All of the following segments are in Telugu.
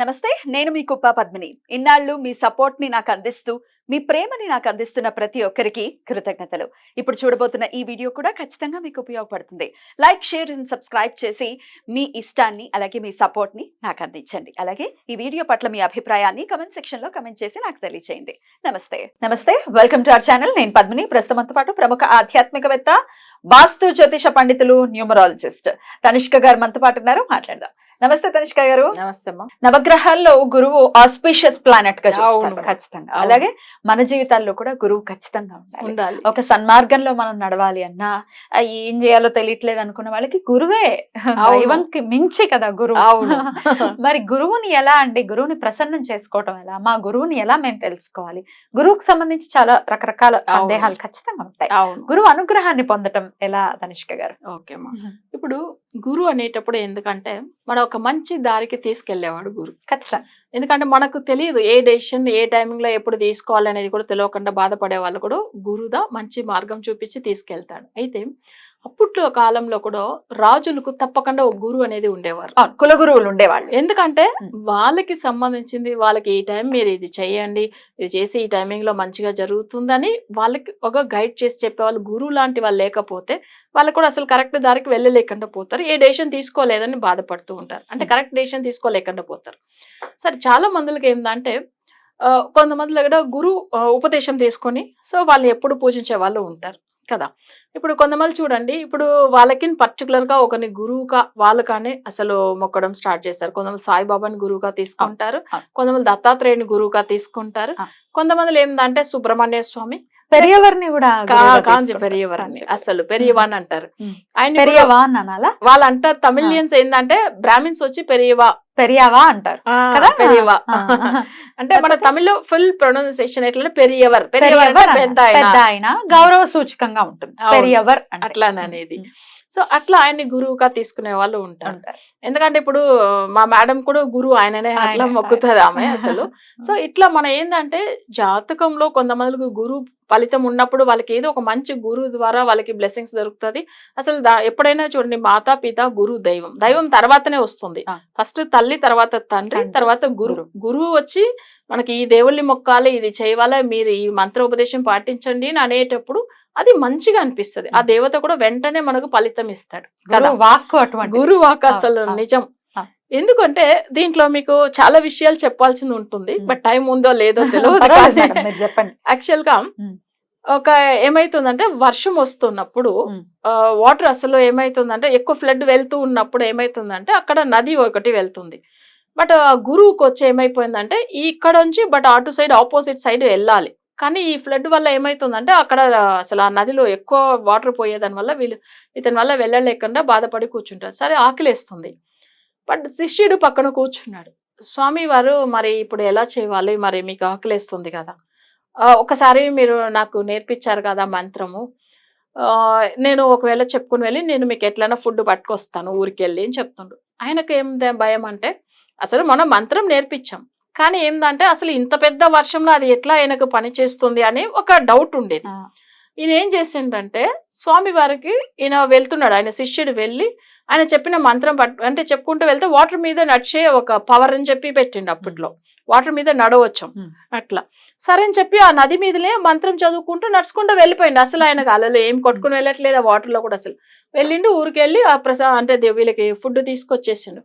నమస్తే, నేను మీ కుప్ప పద్మిని. ఇన్నాళ్ళు మీ సపోర్ట్ ని నాకు అందిస్తూ, మీ ప్రేమని నాకు అందిస్తున్న ప్రతి ఒక్కరికి కృతజ్ఞతలు. ఇప్పుడు చూడబోతున్న ఈ వీడియో కూడా ఖచ్చితంగా మీకు ఉపయోగపడుతుంది. లైక్, షేర్ అండ్ సబ్స్క్రైబ్ చేసి మీ ఇష్టాన్ని అలాగే మీ సపోర్ట్ ని నాకు అందించండి. అలాగే ఈ వీడియో పట్ల మీ అభిప్రాయాన్ని కమెంట్ సెక్షన్ లో కమెంట్ చేసి నాకు తెలియజేయండి. నమస్తే, వెల్కమ్ టు అవర్ ఛానల్. నేను పద్మిని. ప్రస్తుతంతో పాటు ప్రముఖ ఆధ్యాత్మికవేత్త, వాస్తు జ్యోతిష పండితులు, న్యూమరాలజిస్ట్ తనిష్క గారు మనతో పాటు ఉన్నారు. మాట్లాడదాం. నమస్తే తనిష్క గారు. నమస్తే అమ్మా. నవగ్రహాల్లో గురువు ఆస్పిషియస్ ప్లానెట్ గా చూస్తారు ఖచ్చితంగా. అలాగే మన జీవితాల్లో కూడా గురువు ఖచ్చితంగా ఉండాలి. ఒక సన్మార్గంలో మనం నడవాలి అన్నా, ఏం చేయాలో తెలియట్లేదు అనుకున్న వాళ్ళకి గురువే దైవంకి మించి కదా గురువు. మరి గురువుని ఎలా అండి, గురువుని ప్రసన్నం చేసుకోవటం ఎలా, మా గురువుని ఎలా మేము తెలుసుకోవాలి? గురువుకు సంబంధించి చాలా రకరకాల సందేహాలు ఖచ్చితంగా ఉంటాయి. గురువు అనుగ్రహాన్ని పొందటం ఎలా తనిష్క గారు? ఓకే అమ్మా. ఇప్పుడు గురువు అనేటప్పుడు ఎందుకంటే మన ఒక మంచి దారికి తీసుకెళ్లేవాడు గురువు ఖచ్చితంగా. ఎందుకంటే మనకు తెలియదు ఏ డెసిషన్ ఏ టైమింగ్ లో ఎప్పుడు తీసుకోవాలి అనేది కూడా తెలియకుండా బాధపడే వాళ్ళు కూడా గురుదా మంచి మార్గం చూపించి తీసుకెళ్తాడు. అయితే అప్పట్లో కాలంలో కూడా రాజులకు తప్పకుండా ఒక గురువు అనేది ఉండేవారు, కుల గురువులు ఉండేవాళ్ళు. ఎందుకంటే వాళ్ళకి సంబంధించింది వాళ్ళకి ఈ టైం మీరు ఇది చేయండి, ఇది చేసి ఈ టైమింగ్ లో మంచిగా జరుగుతుందని వాళ్ళకి ఒక గైడ్ చేసి చెప్పేవాళ్ళు. గురువు లాంటి వాళ్ళు లేకపోతే వాళ్ళు కూడా అసలు కరెక్ట్ దారికి వెళ్ళలేకుండా పోతారు, ఏ డెసిషన్ తీసుకోలేదని బాధపడుతూ ఉంటారు. అంటే కరెక్ట్ డెసిషన్ తీసుకోలేకుండా పోతారు. సరే, చాలా మందికి ఏంటంటే కొంతమంది దగ్గర గురువు ఉపదేశం తీసుకొని సో వాళ్ళు ఎప్పుడు పూజించే వాళ్ళు ఉంటారు కదా. ఇప్పుడు కొంతమంది చూడండి, ఇప్పుడు వాళ్ళకి పర్టికులర్ గా ఒకరిని గురువుగా వాళ్ళు కానీ అసలు మొక్కడం స్టార్ట్ చేస్తారు. కొంతమంది సాయిబాబాని గురువుగా తీసుకుంటారు, కొంతమంది దత్తాత్రేయుని గురువుగా తీసుకుంటారు, కొంతమంది ఏంటంటే సుబ్రహ్మణ్య స్వామి, పెరియవర్ని కూడా కాంచి పెరియవర్ని అసలు పెరియవాన్ అంటారు. ఆయన వాళ్ళు అంటారు తమిళియన్స్ ఏంటంటే బ్రాహ్మిన్స్ వచ్చి పెరియవా అంటారు కదా. పెరియవా అంటే మన తమిళ్లో ఫుల్ ప్రొనౌన్సియేషన్ ఎట్లా పెరియవర్, పెద్ద ఆయన, గౌరవ సూచకంగా ఉంటుంది పెరియవర్ అట్లా అనేది. సో అట్లా ఆయన్ని గురువుగా తీసుకునే వాళ్ళు ఉంటారు. ఎందుకంటే ఇప్పుడు మా మేడం కూడా గురువు ఆయననే, అట్లా మొక్కుతుంది ఆమె అసలు. సో ఇట్లా మన ఏంటంటే జాతకంలో కొంతమందికి గురువు ఫలితం ఉన్నప్పుడు వాళ్ళకి ఏదో ఒక మంచి గురువు ద్వారా వాళ్ళకి బ్లెస్సింగ్స్ దొరుకుతుంది. అసలు ఎప్పుడైనా చూడండి, మాతా పిత గురువు దైవం, దైవం తర్వాతనే వస్తుంది. ఫస్ట్ తల్లి, తర్వాత తండ్రి, తర్వాత గురువు వచ్చి మనకి ఈ దేవుళ్ళని మొక్కాలి, ఇది చేయాలి, మీరు ఈ మంత్రోపదేశం పాటించండి అని అనేటప్పుడు అది మంచిగా అనిపిస్తుంది. ఆ దేవత కూడా వెంటనే మనకు ఫలితం ఇస్తాడు కదా. గురు వాక్ అసలు నిజం. ఎందుకంటే దీంట్లో మీకు చాలా విషయాలు చెప్పాల్సింది ఉంటుంది, బట్ టైం ఉందో లేదో తెలియదు. చెప్పండి. యాక్చువల్ గా ఒక ఏమైతుందంటే వర్షం వస్తున్నప్పుడు వాటర్ అసలు ఏమైతుందంటే ఎక్కువ ఫ్లడ్ వెళ్తూ ఉన్నప్పుడు ఏమైతుందంటే అక్కడ నది ఒకటి వెళ్తుంది. బట్ ఆ గురువుకి వచ్చి ఏమైపోయిందంటే ఇక్కడ నుంచి బట్ అటు సైడ్ ఆపోజిట్ సైడ్ వెళ్ళాలి. కానీ ఈ ఫ్లడ్ వల్ల ఏమైతుందంటే అక్కడ అసలు ఆ నదిలో ఎక్కువ వాటర్ పోయేదాని వల్ల ఇతని వల్ల వెళ్ళలేకుండా బాధపడి కూర్చుంటారు. సరే, ఆకలేస్తుంది, బట్ శిష్యుడు పక్కన కూర్చున్నాడు. స్వామి వారు మరి ఇప్పుడు ఎలా చేయాలి, మరి మీకు ఆకలేస్తుంది కదా, ఒకసారి మీరు నాకు నేర్పించారు కదా మంత్రము, నేను ఒకవేళ చెప్పుకుని వెళ్ళి నేను మీకు ఎట్లైనా ఫుడ్ పట్టుకొస్తాను ఊరికి వెళ్ళి అని చెప్తుండ్రు. ఆయనకు ఏం భయం అంటే అసలు మనం మంత్రం నేర్పించాం, కానీ ఏంటంటే అసలు ఇంత పెద్ద వర్షంలో అది ఎట్లా ఆయనకు పని చేస్తుంది అని ఒక డౌట్ ఉండేది. ఈయన ఏం చేసిండంటే స్వామి వారికి ఈయన వెళ్తున్నాడు, ఆయన శిష్యుడు వెళ్ళి ఆయన చెప్పిన మంత్రం అంటే చెప్పుకుంటూ వెళ్తే వాటర్ మీద నడిచే ఒక పవర్ అని చెప్పి పెట్టిండు. అప్పట్లో వాటర్ మీద నడవచ్చు అట్లా. సరే అని చెప్పి ఆ నది మీదనే మంత్రం చదువుకుంటూ నడుచుకుంటూ వెళ్ళిపోయింది. అసలు ఆయనకు అలలు ఏం కొట్టుకుని వెళ్ళట్లేదు, ఆ వాటర్లో కూడా అసలు వెళ్ళిండు. ఊరికి వెళ్ళి ఆ అంటే వీళ్ళకి ఫుడ్ తీసుకొచ్చేసిండు.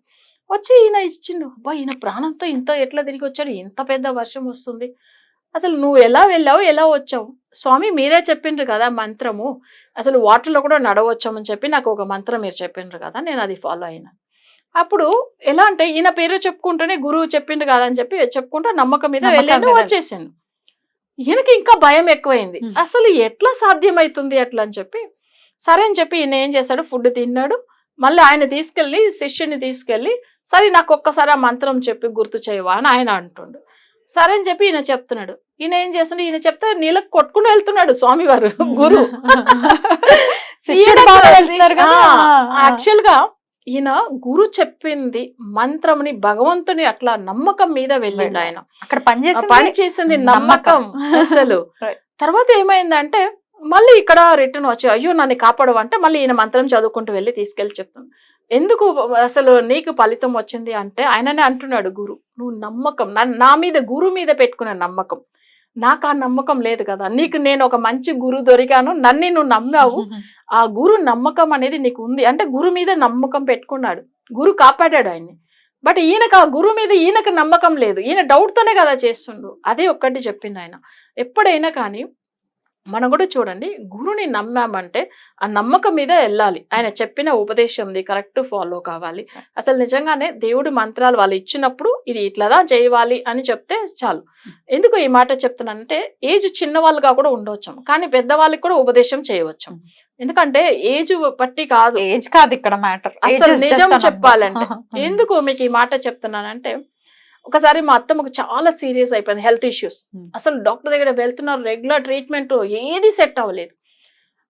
వచ్చి ఈయన ఇచ్చిండు. అబ్బా, ఈయన ప్రాణంతో ఇంత ఎట్లా తిరిగి వచ్చాడు, ఇంత పెద్ద వర్షం వస్తుంది, అసలు నువ్వు ఎలా వెళ్ళావు, ఎలా వచ్చావు? స్వామి మీరే చెప్పిండ్రు కదా మంత్రము, అసలు వాటర్లో కూడా నడవచ్చామని చెప్పి నాకు ఒక మంత్రం మీరు చెప్పిండ్రు కదా, నేను అది ఫాలో అయినా. అప్పుడు ఎలా అంటే ఈయన పేరు చెప్పుకుంటూనే గురువు చెప్పిండ్రు కదా అని చెప్పి చెప్పుకుంటూ నమ్మకం మీద వెళ్ళి వచ్చేసాను. ఈయనకి ఇంకా భయం ఎక్కువైంది, అసలు ఎట్లా సాధ్యమవుతుంది అట్లా అని చెప్పి. సరే అని చెప్పి ఈయన ఏం చేశాడు, ఫుడ్ తిన్నాడు. మళ్ళీ ఆయన తీసుకెళ్ళి శిష్యుని తీసుకెళ్ళి సరే నాకు ఒక్కసారి ఆ మంత్రం చెప్పి గుర్తు చేయవా అని ఆయన అంటుండు. సరే అని చెప్పి ఈయన చెప్తున్నాడు. ఈయన ఏం చేస్తున్నాడు, ఈయన చెప్తే నీళ్ళకి కొట్టుకుని వెళ్తున్నాడు స్వామివారు గురువు. యాక్చువల్ గా ఈయన గురు చెప్పింది మంత్రంని భగవంతుని అట్లా నమ్మకం మీద వెళ్ళిండు. ఆయన అక్కడ పని చేసింది నమ్మకం అసలు. తర్వాత ఏమైందంటే మళ్ళీ ఇక్కడ రిటర్న్ వచ్చి అయ్యో నన్ను కాపాడవు అంటే మళ్ళీ ఈయన మంత్రం చదువుకుంటూ వెళ్ళి తీసుకెళ్ళి చెప్తాను. ఎందుకు అసలు నీకు ఫలితం వచ్చింది అంటే ఆయననే అంటున్నాడు గురు, నువ్వు నమ్మకం నా మీద గురు మీద పెట్టుకునే నమ్మకం, నాకు ఆ నమ్మకం లేదు కదా, నీకు నేను ఒక మంచి గురు దొరికాను, నన్ను నువ్వు నమ్మావు, ఆ గురు నమ్మకం అనేది నీకు ఉంది అంటే గురు మీద నమ్మకం పెట్టుకున్నాడు, గురు కాపాడాడు ఆయన్ని. బట్ ఈయనకు ఆ గురువు మీద ఈయనకు నమ్మకం లేదు, ఈయన డౌట్తోనే కదా చేస్తుండు. అదే ఒక్కటి చెప్పింది ఆయన. ఎప్పుడైనా కానీ మనం కూడా చూడండి, గురుని నమ్మామంటే ఆ నమ్మకం మీద వెళ్ళాలి, ఆయన చెప్పిన ఉపదేశంది కరెక్ట్ ఫాలో కావాలి. అసలు నిజంగానే దేవుడి మంత్రాలు వాళ్ళు ఇచ్చినప్పుడు ఇది ఇట్లాదా చేయాలి అని చెప్తే చాలు. ఎందుకు ఈ మాట చెప్తున్నానంటే ఏజ్ చిన్న వాళ్ళుగా కూడా ఉండవచ్చు, కానీ పెద్దవాళ్ళకి కూడా ఉపదేశం చేయవచ్చు. ఎందుకంటే ఏజ్ బట్టి కాదు, ఏజ్ కాదు ఇక్కడ మ్యాటర్, అసలు నిజం చెప్పాలంటే. ఎందుకు మీకు ఈ మాట చెప్తున్నానంటే, ఒకసారి మా అత్తమ్మకు చాలా సీరియస్ అయిపోయింది, హెల్త్ ఇష్యూస్. అసలు డాక్టర్ దగ్గర వెళ్తున్నారు, రెగ్యులర్ ట్రీట్మెంట్, ఏది సెట్ అవ్వలేదు.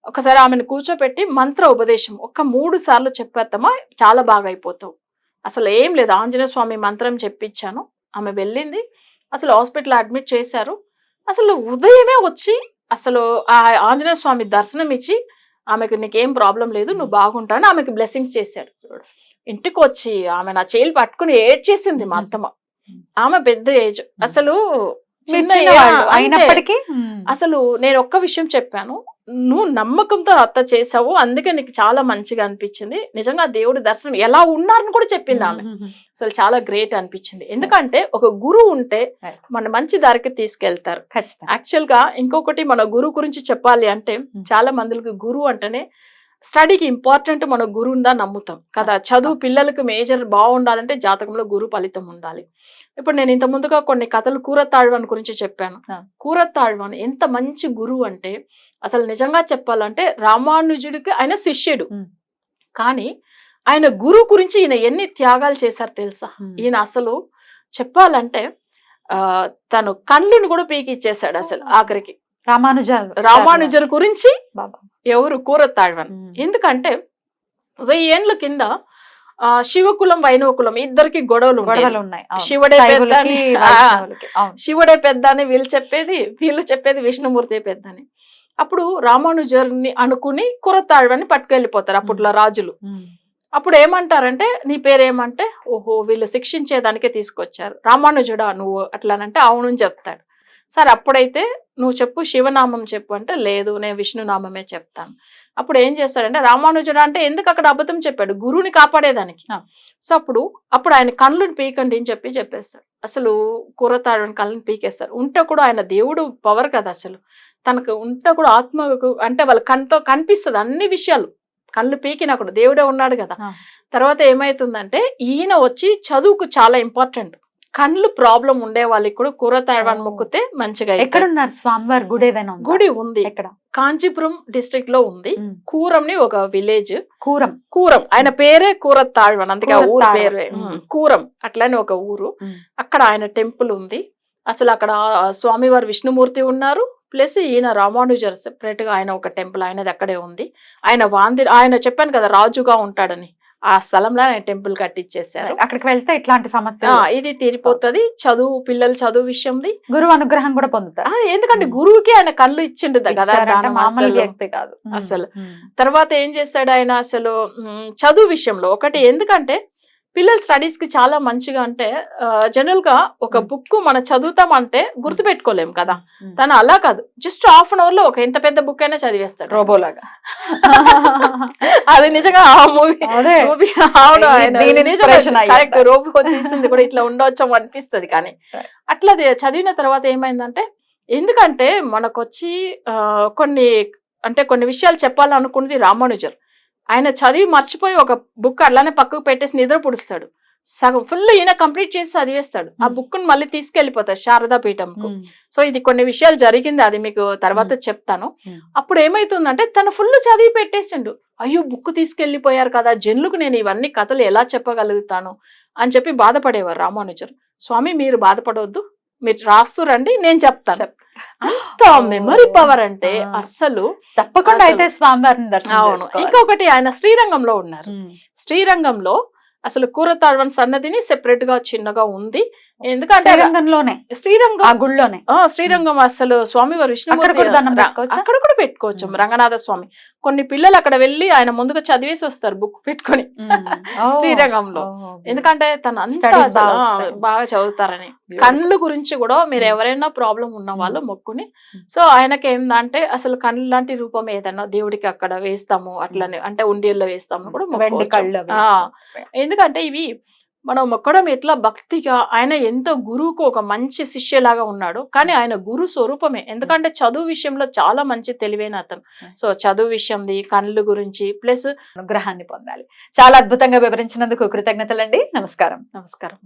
ఒకసారి ఆమెను కూర్చోపెట్టి మంత్ర ఉపదేశం 3 సార్లు చెప్పేత్తమ్మా చాలా బాగా అయిపోతావు. అసలు ఏం లేదు, ఆంజనేయ స్వామి మంత్రం చెప్పించాను. ఆమె వెళ్ళింది, అసలు హాస్పిటల్ అడ్మిట్ చేశారు. అసలు ఉదయమే వచ్చి అసలు ఆ ఆంజనేయ స్వామి దర్శనం ఇచ్చి ఆమెకు నీకేం ప్రాబ్లం లేదు, నువ్వు బాగుంటావు అని ఆమెకు బ్లెస్సింగ్స్ చేశాడు. ఇంటికి వచ్చి ఆమె నా చేయిలు పట్టుకుని ఏడ్చేసింది మా అత్తమ్మ. ఆమె పెద్ద ఏజ్, అసలు అయినప్పటికీ అసలు నేను ఒక్క విషయం చెప్పాను, నువ్వు నమ్మకంతో అత్త చేసావు, అందుకే నీకు చాలా మంచిగా అనిపించింది. నిజంగా దేవుడి దర్శనం ఎలా ఉన్నారని కూడా చెప్పింది ఆమె. అసలు చాలా గ్రేట్ అనిపించింది. ఎందుకంటే ఒక గురువు ఉంటే మన మంచి దారికి తీసుకెళ్తారు. యాక్చువల్ గా ఇంకొకటి మన గురువు గురించి చెప్పాలి అంటే, చాలా మందికి గురువు అంటేనే స్టడీకి ఇంపార్టెంట్, మన గురువుందా నమ్ముతాం కదా. చదువు పిల్లలకు మేజర్ బాగుండాలంటే జాతకంలో గురు ఫలితం ఉండాలి. ఇప్పుడు నేను ఇంత ముందుగా కొన్ని కథలు కూరతాళ్వాన్ గురించి చెప్పాను. కూరతాళ్వాన్ ఎంత మంచి గురువు అంటే, అసలు నిజంగా చెప్పాలంటే రామానుజుడికి ఆయన శిష్యుడు, కానీ ఆయన గురువు గురించి ఈయన ఎన్ని త్యాగాలు చేశారు తెలుసా. ఈయన అసలు చెప్పాలంటే తను కళ్ళుని కూడా పీకిచ్చేశాడు అసలు ఆఖరికి. రామానుజర్ గురించి ఎవరు, కూరతాళ్వాన్. ఎందుకంటే 1000 ఏండ్ల కింద శివకులం వైణవకులం ఇద్దరికి గొడవలు ఉన్నాయి. శివుడే పెద్ద అని వీళ్ళు చెప్పేది విష్ణుమూర్తి పెద్ద అని. అప్పుడు రామానుజర్ని అనుకుని కూరతాళ్వాన్ని పట్టుకెళ్ళిపోతారు అప్పట్లో రాజులు. అప్పుడు ఏమంటారంటే, నీ పేరేమంటే, ఓహో వీళ్ళు శిక్షించేదానికే తీసుకొచ్చారు, రామానుజుడా నువ్వు అట్లానంటే అవును చెప్తాడు. సరే అప్పుడైతే నువ్వు చెప్పు, శివనామం చెప్పు అంటే, లేదు నేను విష్ణునామమే చెప్తాను. అప్పుడు ఏం చేస్తాడంటే, రామానుజుడు అంటే ఎందుకు అక్కడ అబద్ధం చెప్పాడు, గురువుని కాపాడేదానికి. సో అప్పుడు ఆయన కళ్ళుని పీకండి అని చెప్పేస్తాడు. అసలు కూరతాళ్వాన్ కళ్ళని పీకేస్తారు. ఉంటే కూడా ఆయన దేవుడు పవర్ కదా, అసలు తనకు ఉంటే కూడా ఆత్మకు అంటే వాళ్ళ కంట్లో కనిపిస్తుంది అన్ని విషయాలు. కళ్ళు పీకినా కూడా దేవుడే ఉన్నాడు కదా. తర్వాత ఏమైతుందంటే, ఈయన వచ్చి చదువుకు చాలా ఇంపార్టెంట్, కళ్ళు ప్రాబ్లం ఉండే వాళ్ళకి కూడా కూరతాళ్వాన్ మొక్కితే మంచిగా. ఎక్కడున్నారు స్వామివారి గుడి? గుడి ఉంది ఎక్కడ, కాంచీపురం డిస్ట్రిక్ట్ లో ఉంది. కూరంని ఒక విలేజ్, కూరం ఆయన పేరే కూరతాళ్వాన్, అందుకే ఊరు పేరే కూరం. అట్లానే ఒక ఊరు, అక్కడ ఆయన టెంపుల్ ఉంది. అసలు అక్కడ స్వామివారు విష్ణుమూర్తి ఉన్నారు, ప్లస్ ఈయన రామానుజర్ సెపరేట్ గా ఆయన ఒక టెంపుల్ ఆయనది అక్కడే ఉంది. ఆయన చెప్పాను కదా రాజుగా ఉంటాడని, ఆ స్థలంలో ఆయన టెంపుల్ కట్టించేసారు. అక్కడికి వెళ్తే ఇట్లాంటి సమస్య ఇది తీరిపోతుంది. పిల్లలు చదువు విషయంది గురువు అనుగ్రహం కూడా పొందుతారు. ఎందుకంటే గురువుకి ఆయన కళ్ళు ఇచ్చిండు కదా, కాదు అసలు. తర్వాత ఏం చేశాడు ఆయన అసలు చదువు విషయంలో ఒకటి, ఎందుకంటే పిల్లల స్టడీస్ కి చాలా మంచిగా అంటే, జనరల్ గా ఒక బుక్ మనం చదువుతామంటే గుర్తు పెట్టుకోలేం కదా, తను అలా కాదు, జస్ట్ ½ an hour లో ఒక ఎంత పెద్ద బుక్ అయినా చదివేస్తాడు రోబోలాగా. అది నిజంగా ఆ మూవీ కరెక్ట్, రోబో తీసింది కూడా ఇట్లా ఉండవచ్చు అనిపిస్తుంది. కానీ అట్లా చదివిన తర్వాత ఏమైందంటే, ఎందుకంటే మనకొచ్చి కొన్ని విషయాలు చెప్పాలనుకున్నది రామానుజర్, ఆయన చదివి మర్చిపోయి ఒక బుక్ అట్లానే పక్కకు పెట్టేసి నిద్ర పుడుస్తాడు. సగం ఫుల్ ఈయన కంప్లీట్ చేసి చదివేస్తాడు. ఆ బుక్ ను మళ్ళీ తీసుకెళ్లిపోతాడు శారదా పీఠంకు. సో ఇది కొన్ని విషయాలు జరిగింది, అది మీకు తర్వాత చెప్తాను. అప్పుడు ఏమైతుందంటే, తను ఫుల్ చదివి పెట్టేసిండు. అయ్యో బుక్ తీసుకెళ్లిపోయారు కదా, జనులకు నేను ఇవన్నీ కథలు ఎలా చెప్పగలుగుతాను అని చెప్పి బాధపడేవారు రామానుజర్. స్వామి మీరు బాధపడవద్దు, మీరు రాస్తూ రండి నేను చెప్తాను. అంత మెమరీ పవర్ అంటే అస్సలు తప్పకుండా అయితే స్వామివారిని దర్శనం. అవును. ఇంకొకటి ఆయన శ్రీరంగంలో ఉన్నారు. శ్రీరంగంలో అసలు కూరతాళ్వాన్ సన్నదిని సెపరేట్ గా చిన్నగా ఉంది. ఎందుకంటే శ్రీరంగంలోనే శ్రీరంగం ఆ గుళ్ళోనే శ్రీరంగం అసలు స్వామివారు అక్కడ కూడా దండం విష్ణుమూర్తి పెట్టుకోవచ్చా? అక్కడ కూడా పెట్టుకోవచ్చు. రంగనాథ స్వామి కొన్ని పిల్లలు అక్కడ వెళ్ళి ఆయన ముందుగా చదివేసి వస్తారు బుక్ పెట్టుకొని శ్రీరంగంలో. ఎందుకంటే తను అంతా Studies అసలు, బాగా వస్తాయి. బాగా చదువుతారని. Beautiful. కళ్ళు గురించి కూడా మీరు ఎవరైనా ప్రాబ్లం ఉన్న వాళ్ళు మొక్కుని, సో ఆయనకి ఏందంటే అసలు కళ్ళు లాంటి రూపం ఏదన్నా దేవుడికి అక్కడ వేస్తాము అట్లనే, అంటే ఉండియల్లో వేస్తాము కూడా వెండి మొక్కుకోవచ్చు. కళ్ళు అవి ఆ, వేస్తారు. ఎందుకంటే ఇవి మనం మొక్కడం ఎట్లా భక్తిగా, ఆయన ఎంతో గురువుకు ఒక మంచి శిష్యులాగా ఉన్నాడు, కానీ ఆయన గురు స్వరూపమే. ఎందుకంటే చదువు విషయంలో చాలా మంచి తెలివైన అతను. సో చదువు విషయంది, కళ్ళు గురించి ప్లస్ అనుగ్రహాన్ని పొందాలి. చాలా అద్భుతంగా వివరించినందుకు కృతజ్ఞతలండి. నమస్కారం. నమస్కారం.